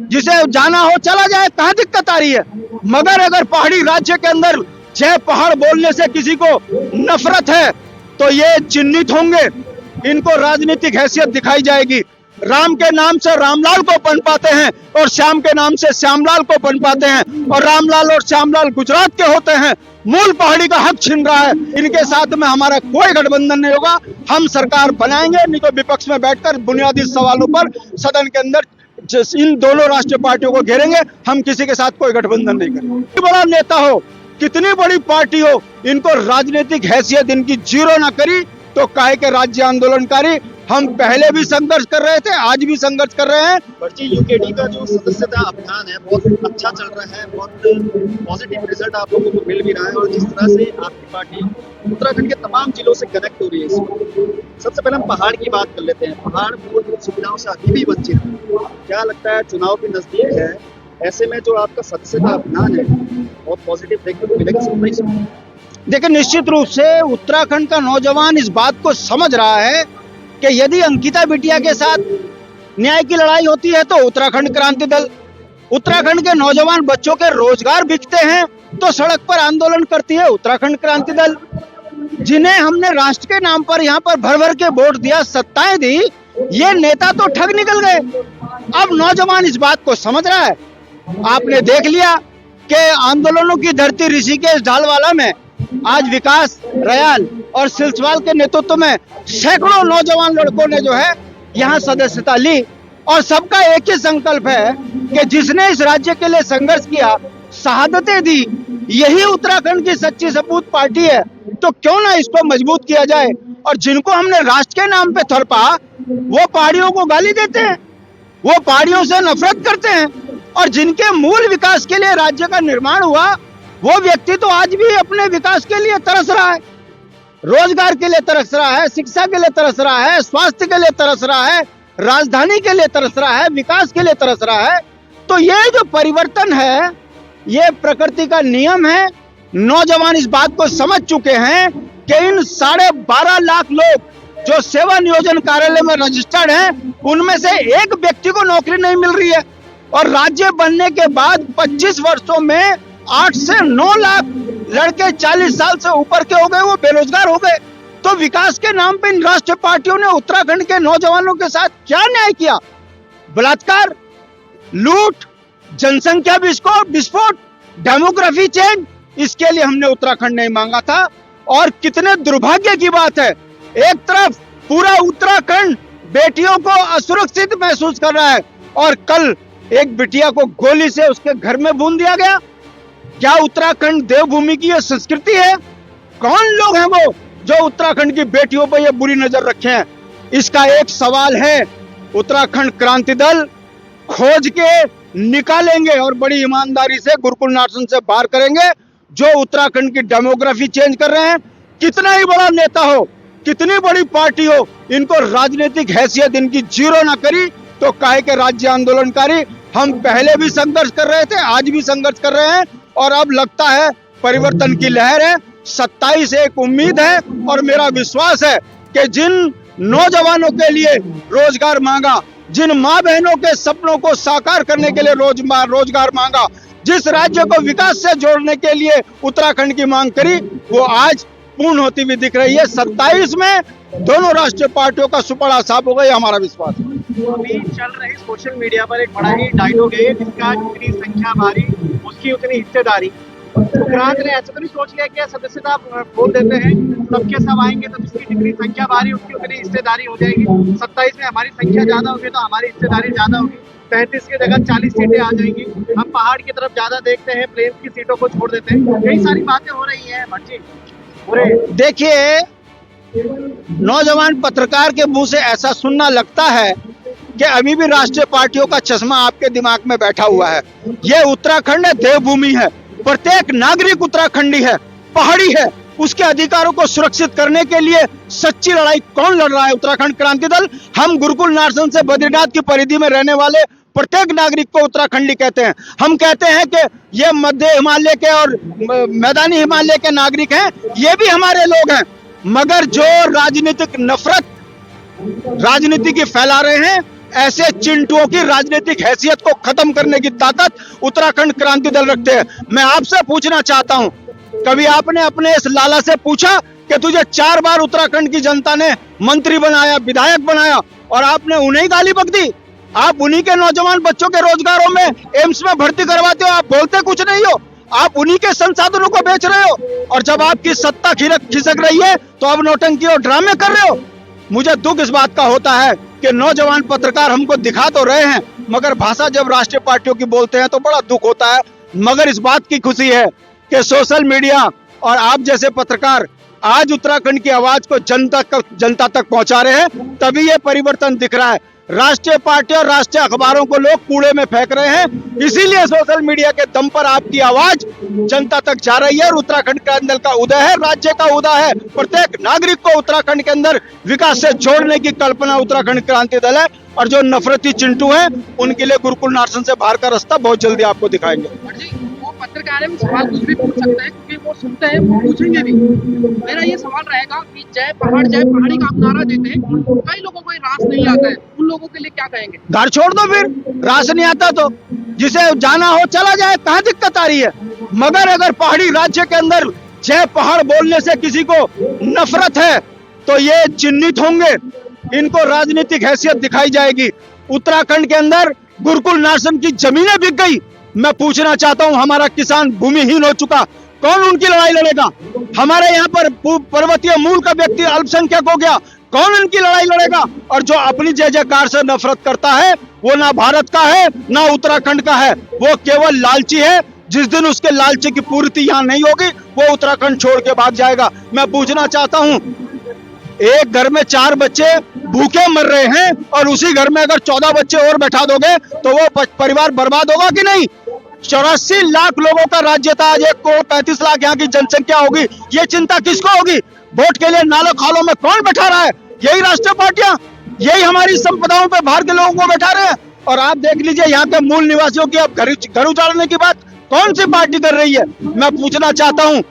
जिसे जाना हो चला जाए, कहाँ दिक्कत आ रही है। मगर अगर पहाड़ी राज्य के अंदर जय पहाड़ बोलने से किसी को नफरत है तो ये चिन्हित होंगे, इनको राजनीतिक हैसियत दिखाई जाएगी। राम के नाम से रामलाल को पनपाते हैं और श्याम के नाम से श्यामलाल को पनपाते हैं, और रामलाल और श्यामलाल गुजरात के होते हैं। मूल पहाड़ी का हक छीन रहा है। इनके साथ में हमारा कोई गठबंधन नहीं होगा। हम सरकार बनाएंगे, नहीं तो विपक्ष में बैठकर बुनियादी सवालों पर सदन के अंदर इन दोनों राष्ट्रीय पार्टियों को घेरेंगे। हम किसी के साथ कोई गठबंधन नहीं करेंगे। कितनी बड़ा नेता हो, कितनी बड़ी पार्टी हो, इनको राजनीतिक हैसियत इनकी जीरो ना करी तो काहे के राज्य आंदोलनकारी। हम पहले भी संघर्ष कर रहे थे, आज भी संघर्ष कर रहे हैं। पर्ची यूकेडी का जो सदस्यता अभियान है बहुत अच्छा चल रहा है, बहुत पॉजिटिव रिजल्ट आप लोगों को मिल भी रहा है, और जिस तरह से आपकी पार्टी उत्तराखंड के तमाम जिलों से कनेक्ट हो रही है इसमें। सबसे पहले हम पहाड़ की बात कर लेते हैं। पहाड़ मूलभूत सुविधाओं से अभी भी वंचित है। क्या लगता है, चुनाव भी नजदीक है, ऐसे में जो आपका सदस्यता अभियान है बहुत पॉजिटिव देखने को मिलेगा 27 में? देखिए, निश्चित रूप से उत्तराखंड का नौजवान इस बात को समझ रहा है कि यदि अंकिता बिटिया के साथ न्याय की लड़ाई होती है तो उत्तराखंड क्रांति दल, उत्तराखंड के नौजवान बच्चों के रोजगार बिकते हैं तो सड़क पर आंदोलन करती है उत्तराखंड क्रांति दल। जिन्हें हमने राष्ट्र के नाम पर यहाँ पर भर भर के वोट दिया, सत्ताएं दी, ये नेता तो ठग निकल गए। अब नौजवान इस बात को समझ रहा है। आपने देख लिया कि आंदोलनों की धरती ऋषिकेश ढालवाला में आज विकास रयाल और सिलसवाल के नेतृत्व में सैकड़ों नौजवान लड़कों ने जो है यहाँ सदस्यता ली, और सबका एक ही संकल्प है कि जिसने इस राज्य के लिए संघर्ष किया, शहादतें दी, यही उत्तराखंड की सच्ची सपूत पार्टी है। तो क्यों ना इसको मजबूत किया जाए। और जिनको हमने राष्ट्र के नाम पे थरपा, वो पहाड़ियों को गाली देते हैं, वो पहाड़ियों से नफरत करते हैं, और जिनके मूल विकास के लिए राज्य का निर्माण हुआ, वो व्यक्ति तो आज भी अपने विकास के लिए तरस रहा है, रोजगार के लिए तरस रहा है, शिक्षा के लिए तरस रहा है, स्वास्थ्य के लिए तरस रहा है, राजधानी के लिए तरस रहा है, विकास के लिए तरस रहा है। तो ये जो परिवर्तन है, ये प्रकृति का नियम है। नौजवान इस बात को समझ चुके हैं कि इन 12.5 लाख लोग जो सेवा नियोजन कार्यालय में रजिस्टर्ड हैं, उनमें से एक व्यक्ति को नौकरी नहीं मिल रही है, और राज्य बनने के बाद 25 वर्षों में 8 से 9 लाख लड़के 40 साल से ऊपर के हो गए, वो बेरोजगार हो गए। तो विकास के नाम पे इन राष्ट्रीय पार्टियों ने उत्तराखंड के नौजवानों के साथ क्या न्याय किया? बलात्कार, लूट, जनसंख्या विस्फोट, डेमोग्राफी चेंज। इसके लिए हमने उत्तराखंड नहीं मांगा था। और कितने दुर्भाग्य की बात है, एक तरफ पूरा उत्तराखंड बेटियों को असुरक्षित महसूस कर रहा है, और कल एक बिटिया को गोली से उसके घर में भून दिया गया। क्या उत्तराखंड देवभूमि की यह संस्कृति है? कौन लोग हैं वो जो उत्तराखंड की बेटियों पर यह बुरी नजर रखे हैं? इसका एक सवाल है, उत्तराखंड क्रांति दल खोज के निकालेंगे और बड़ी ईमानदारी से गुरुकुल नार्सन से बाहर करेंगे जो उत्तराखंड की डेमोग्राफी चेंज कर रहे हैं। कितना ही बड़ा नेता हो, कितनी बड़ी पार्टी हो, इनको राजनीतिक हैसियत इनकी जीरो ना करी तो काहे के राज्य आंदोलनकारी। हम पहले भी संघर्ष कर रहे थे, आज भी संघर्ष कर रहे हैं, और अब लगता है परिवर्तन की लहर है। 27 एक उम्मीद है, और मेरा विश्वास है कि जिन नौजवानों के लिए रोजगार मांगा, जिन माँ बहनों के सपनों को साकार करने के लिए रोजगार मांगा, जिस राज्य को विकास से जोड़ने के लिए उत्तराखंड की मांग करी, वो आज पूर्ण होती हुई दिख रही है। 27 में दोनों राष्ट्रीय पार्टियों का सुपड़ा साफ होगा, ये हमारा विश्वास है। अभी चल रही सोशल मीडिया पर एक बड़ा ही डायलॉग है, जिसका जितनी संख्या भारी उसकी उतनी हिस्सेदारी। गुजरात ने ऐसा तो नहीं सोच लिया कि सदस्यता खोल देते हैं, सबके सब आएंगे तो जिसकी जितनी संख्या भारी उसकी उतनी हिस्सेदारी हो जाएगी। 27 में हमारी संख्या ज्यादा होगी तो हमारी हिस्सेदारी ज्यादा होगी। 35 की जगह 40 सीटें आ जाएंगी। हम पहाड़ की तरफ ज्यादा देखते हैं, प्लेन की सीटों को छोड़ देते हैं। कई सारी बातें हो रही है भट्टी। देखिए, नौजवान पत्रकार के मुंह से ऐसा सुनना लगता है कि अभी भी राष्ट्रीय पार्टियों का चश्मा आपके दिमाग में बैठा हुआ है। ये उत्तराखंड है, देवभूमि है, प्रत्येक नागरिक उत्तराखंडी है, पहाड़ी है। उसके अधिकारों को सुरक्षित करने के लिए सच्ची लड़ाई कौन लड़ रहा है? उत्तराखंड क्रांति दल। हम गुरुकुल नार्सन से बद्रीनाथ की परिधि में रहने वाले प्रत्येक नागरिक को उत्तराखंडी कहते हैं। हम कहते हैं कि ये मध्य हिमालय के और मैदानी हिमालय के नागरिक हैं, ये भी हमारे लोग हैं। मगर जो राजनीतिक नफरत राजनीति की फैला रहे हैं, ऐसे चिंटुओं की राजनीतिक हैसियत को खत्म करने की ताकत उत्तराखंड क्रांति दल रखते हैं। मैं आपसे पूछना चाहता हूं, कभी आपने अपने इस लाला से पूछा कि तुझे 4 बार उत्तराखंड की जनता ने मंत्री बनाया, विधायक बनाया, और आपने उन्हें गाली बक दी? आप उन्हीं के नौजवान बच्चों के रोजगारों में, एम्स में भर्ती करवाते हो, आप बोलते कुछ नहीं हो। आप उन्हीं के संसाधनों को बेच रहे हो, और जब आपकी सत्ता खिसक रही है तो आप नौटंकी और ड्रामे कर रहे हो। मुझे दुख इस बात का होता है कि नौजवान पत्रकार हमको दिखा तो रहे हैं, मगर भाषा जब राष्ट्रीय पार्टियों की बोलते हैं तो बड़ा दुख होता है। मगर इस बात की खुशी है कि सोशल मीडिया और आप जैसे पत्रकार आज उत्तराखंड की आवाज को जनता तक पहुंचा रहे हैं, तभी ये परिवर्तन दिख रहा है। राष्ट्रीय पार्टी और राष्ट्रीय अखबारों को लोग कूड़े में फेंक रहे हैं, इसीलिए सोशल मीडिया के दम पर आपकी आवाज जनता तक जा रही है और उत्तराखंड क्रांति दल का उदय है, राज्य का उदय है। प्रत्येक नागरिक को उत्तराखंड के अंदर विकास से जोड़ने की कल्पना उत्तराखंड क्रांति दल है, और जो नफरती चिंटू हैं उनके लिए गुरुकुल नार्सन से बाहर का रास्ता बहुत जल्दी आपको दिखाएंगे। वो पत्रकार में सवाल कुछ भी पूछ सकते हैं, क्योंकि वो सुनते हैं, वो पूछेंगे भी। मेरा ये सवाल रहेगा कि जय पहाड़ी का आप नारा देते हैं, कई लोगों को ये रास नहीं आता है, उन लोगों के लिए क्या कहेंगे? घर छोड़ दो, फिर रास नहीं आता तो जिसे जाना हो चला जाए, कहाँ दिक्कत आ रही है। मगर अगर पहाड़ी राज्य के अंदर जय पहाड़ बोलने से किसी को नफरत है तो ये चिन्हित होंगे, इनको राजनीतिक हैसियत दिखाई जाएगी। उत्तराखंड के अंदर गुरुकुल नार्सन की जमीनें बिक गई। मैं पूछना चाहता हूं, हमारा किसान भूमिहीन हो चुका, कौन उनकी लड़ाई लड़ेगा? हमारे यहाँ पर पर्वतीय मूल का व्यक्ति अल्पसंख्यक हो गया, कौन उनकी लड़ाई लड़ेगा? और जो अपनी जय जयकार से नफरत करता है वो ना भारत का है ना उत्तराखंड का है, वो केवल लालची है। जिस दिन उसके लालची की पूर्ति यहाँ नहीं होगी वो उत्तराखंड छोड़ के भाग जाएगा। मैं पूछना चाहता हूँ, एक घर में 4 बच्चे भूखे मर रहे हैं और उसी घर में अगर 14 बच्चे और बैठा दोगे तो वो परिवार बर्बाद होगा कि नहीं? 84 लाख लोगों का राज्य था, आज 1 करोड़ 35 लाख यहाँ की जनसंख्या होगी। ये चिंता किसको होगी? वोट के लिए नालों खालों में कौन बैठा रहा है? यही राष्ट्रीय पार्टियां, यही हमारी संपदाओं पे बाहर के लोगों को बैठा रहे हैं। और आप देख लीजिए यहाँ के मूल निवासियों की अब घर उजाड़ने की बात कौन सी पार्टी कर रही है? मैं पूछना चाहता हूँ,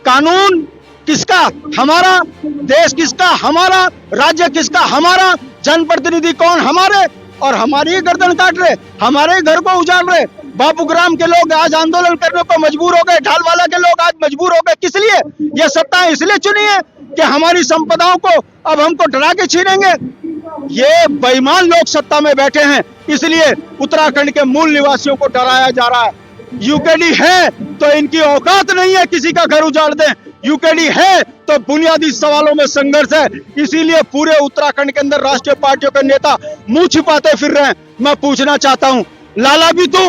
कानून किसका? हमारा। देश किसका? हमारा। राज्य किसका? हमारा। जनप्रतिनिधि कौन? हमारे। और हमारी ही गर्दन काट रहे, हमारे ही घर को उजाड़ रहे। बाबूग्राम के लोग आज आंदोलन करने को मजबूर हो गए, ढालवाला के लोग आज मजबूर हो गए। किस लिए? ये सत्ता इसलिए चुनी है कि हमारी संपदाओं को अब हमको डरा के छीनेंगे। ये बेईमान लोग सत्ता में बैठे हैं, इसलिए उत्तराखंड के मूल निवासियों को डराया जा रहा है। यूकेडी है तो इनकी औकात नहीं है किसी का घर उजाड़ दें। यूकेडी है तो बुनियादी सवालों में संघर्ष है, इसीलिए पूरे उत्तराखंड के अंदर राष्ट्रीय पार्टियों के नेता मुंह छिपाते फिर रहे हैं। मैं पूछना चाहता हूं, लाला भी तू,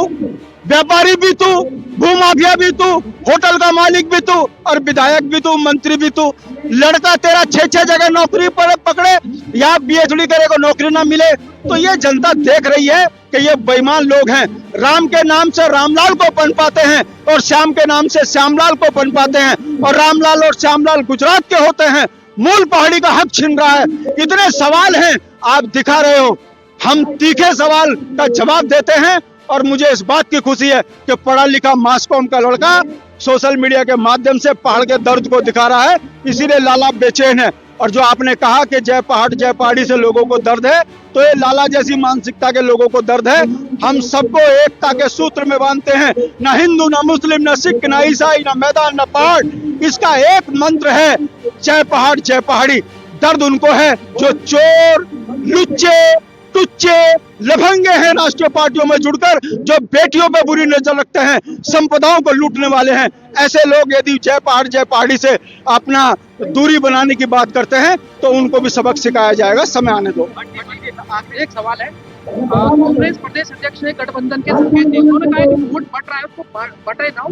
व्यापारी भी तू, भूमाफिया भी तू, होटल का मालिक भी तू, और विधायक भी तू, मंत्री भी तू। लड़का तेरा 6 जगह नौकरी पर पकड़े या पीएचडी करे को नौकरी ना मिले, तो ये जनता देख रही है कि ये बेईमान लोग हैं। राम के नाम से रामलाल को पनपाते हैं और श्याम के नाम से श्यामलाल को पनपाते हैं, और रामलाल और श्यामलाल गुजरात के होते हैं। मूल पहाड़ी का हक छीन रहा है। इतने सवाल हैं आप दिखा रहे हो, हम तीखे सवाल का जवाब देते हैं। और मुझे इस बात की खुशी है कि पढ़ा लिखा मास्कॉम का लड़का सोशल मीडिया के माध्यम से पहाड़ के दर्द को दिखा रहा है, इसीलिए लाला बेचैन है। और जो आपने कहा कि जय पहाड़ जय पहाड़ी से लोगों को दर्द है, तो ये लाला जैसी मानसिकता के लोगों को दर्द है। हम सबको एकता के सूत्र में बांधते हैं, ना हिंदू ना मुस्लिम ना सिख ना ईसाई ना मैदान ना पहाड़। इसका एक मंत्र है, जय पहाड़ जय पहाड़ी। दर्द उनको है जो चोर, लुच्चे, टुच्चे, लफंगे हैं राष्ट्रीय पार्टियों में जुड़कर, जो बेटियों पे बुरी नजर रखते हैं, संपदाओं को लूटने वाले हैं। ऐसे लोग यदि जय पहाड़ी से अपना दूरी बनाने की बात करते हैं तो उनको भी सबक सिखाया जाएगा। समय आने दो। आखिरी एक सवाल है, कांग्रेस प्रदेश अध्यक्ष ने गठबंधन के संकेत दिए। उन्होंने कहा कि वोट बढ़ रहा है उसको बटे ना,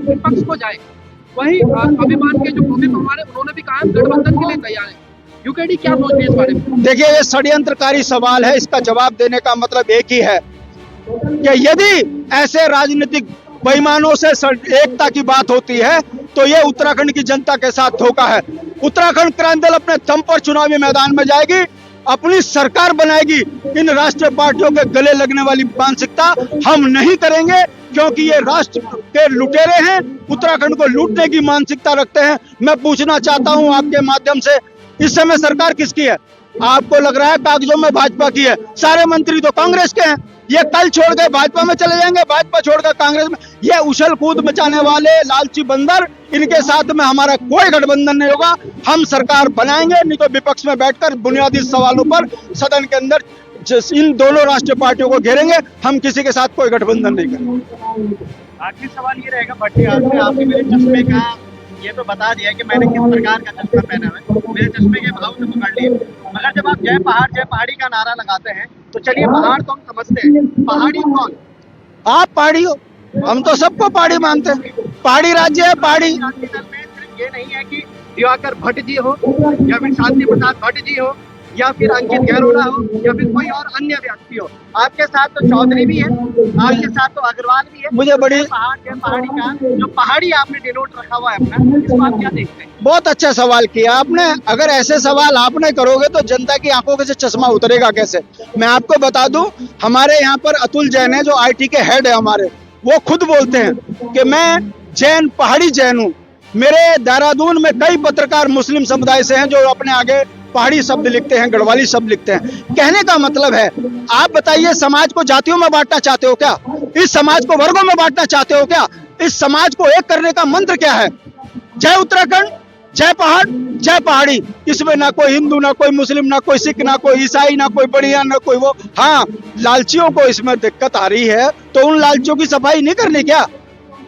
विपक्ष को जाए। वही अभिमान के जो प्रदीप हमारे, उन्होंने भी कहा गठबंधन के लिए तैयार है। यूकेडी क्या सोच रही है इस बारे में? देखिए, ये षड्यंत्रकारी सवाल है, इसका जवाब देने का मतलब एक ही है कि यदि ऐसे राजनीतिक बेईमानों से एकता की बात होती है तो ये उत्तराखंड की जनता के साथ धोखा है। उत्तराखंड क्रांति दल अपने दम पर चुनावी मैदान में जाएगी, अपनी सरकार बनाएगी। इन राष्ट्रीय पार्टियों के गले लगने वाली मानसिकता हम नहीं करेंगे, क्योंकि ये राष्ट्र के लुटेरे हैं, उत्तराखंड को लूटने की मानसिकता रखते हैं। मैं पूछना चाहता हूं आपके माध्यम से, इस समय सरकार किसकी है? आपको लग रहा है कागजों में भाजपा की है, सारे मंत्री तो कांग्रेस के हैं। ये कल छोड़ के भाजपा में चले जाएंगे, भाजपा छोड़कर कांग्रेस में। ये उछल कूद मचाने वाले लालची बंदर, इनके साथ में हमारा कोई गठबंधन नहीं होगा। हम सरकार बनाएंगे, नहीं तो विपक्ष में बैठकर बुनियादी सवालों पर सदन के अंदर इन दोनों राष्ट्रीय पार्टियों को घेरेंगे। हम किसी के साथ कोई गठबंधन नहीं करेंगे। आखिरी सवाल ये रहेगा भट्टी, आपने मेरे चश्मे का ये तो बता दिया कि मैंने किस प्रकार का चश्मा पहना है, मेरे चश्मे के भाव से पकड़ लिए। मगर जब आप जय पहाड़ जय पहाड़ी का नारा लगाते हैं तो चलिए पहाड़ तो हम समझते हैं, पहाड़ी कौन? आप पहाड़ी हो, हम तो सबको पहाड़ी मानते हैं। पहाड़ी राज्य है, पहाड़ी। क्रांति दल में सिर्फ ये नहीं है कि दिवाकर भट्ट जी हो या फिर शांति प्रसाद भट्ट जी हो या फिर अंकित गहलोत हो या फिर कोई और अन्य व्यक्ति हो, आपके साथ तो चौधरी भी है, आपके साथ तो अग्रवाल भी है। मुझे बड़ी पहाड़ी का जो पहाड़ी आपने डिनोट रखा हुआ है अपना, इसको आप क्या देखते हैं? बहुत अच्छा सवाल किया आपने। अगर ऐसे सवाल आपने करोगे तो जनता की आंखों के से चश्मा उतरेगा कैसे? मैं आपको बता दूं, हमारे यहाँ पर अतुल जैन है जो IT के हेड है हमारे, वो खुद बोलते हैं कि मैं जैन, पहाड़ी जैन हूँ। मेरे देहरादून में कई पत्रकार मुस्लिम समुदाय से हैं जो अपने आगे पहाड़ी शब्द लिखते हैं, गढ़वाली शब्द लिखते हैं। कहने का मतलब है, आप बताइए, समाज को जातियों में बांटना चाहते हो क्या? इस समाज को वर्गों में बांटना चाहते हो क्या? इस समाज को एक करने का मंत्र क्या है? जय उत्तराखंड, जय पहाड़, जय पहाड़ी। इसमें ना कोई हिंदू, ना कोई मुस्लिम, ना कोई सिख, ना कोई ईसाई, ना कोई बढ़िया, ना कोई वो। हाँ, लालचियों को इसमें दिक्कत आ रही है तो उन लालचियों की सफाई नहीं करनी क्या?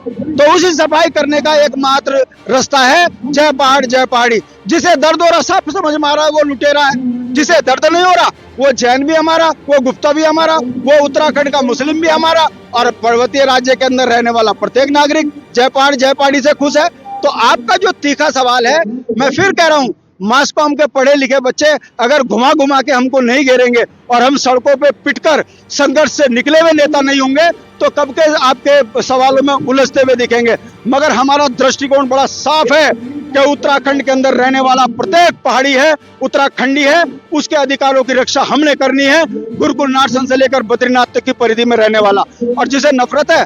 तो उसी सफाई करने का एकमात्र रास्ता है जय पहाड़ जय पहाड़ी। जिसे दर्द हो रहा, सब समझ में आ रहा है, वो लुटेरा है। जिसे दर्द नहीं हो रहा, वो जैन भी हमारा, वो गुप्ता भी हमारा, वो उत्तराखंड का मुस्लिम भी हमारा, और पर्वतीय राज्य के अंदर रहने वाला प्रत्येक नागरिक जय पहाड़ जय पहाड़ी से खुश है। तो आपका जो तीखा सवाल है, मैं फिर कह रहा हूं, मास्कॉम के पढ़े लिखे बच्चे अगर घुमा घुमा के हमको नहीं घेरेंगे और हम सड़कों पे पिटकर संघर्ष से निकले हुए नेता नहीं होंगे तो कब के आपके सवालों में उलझते हुए दिखेंगे। मगर हमारा दृष्टिकोण बड़ा साफ है कि उत्तराखंड के अंदर रहने वाला प्रत्येक पहाड़ी है, उत्तराखंडी है, उसके अधिकारों की रक्षा हमने करनी है। गुरुकुल नारसन से लेकर बद्रीनाथ तक की परिधि में रहने वाला, और जिसे नफरत है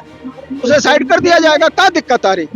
उसे साइड कर दिया जाएगा। क्या दिक्कत आ रही?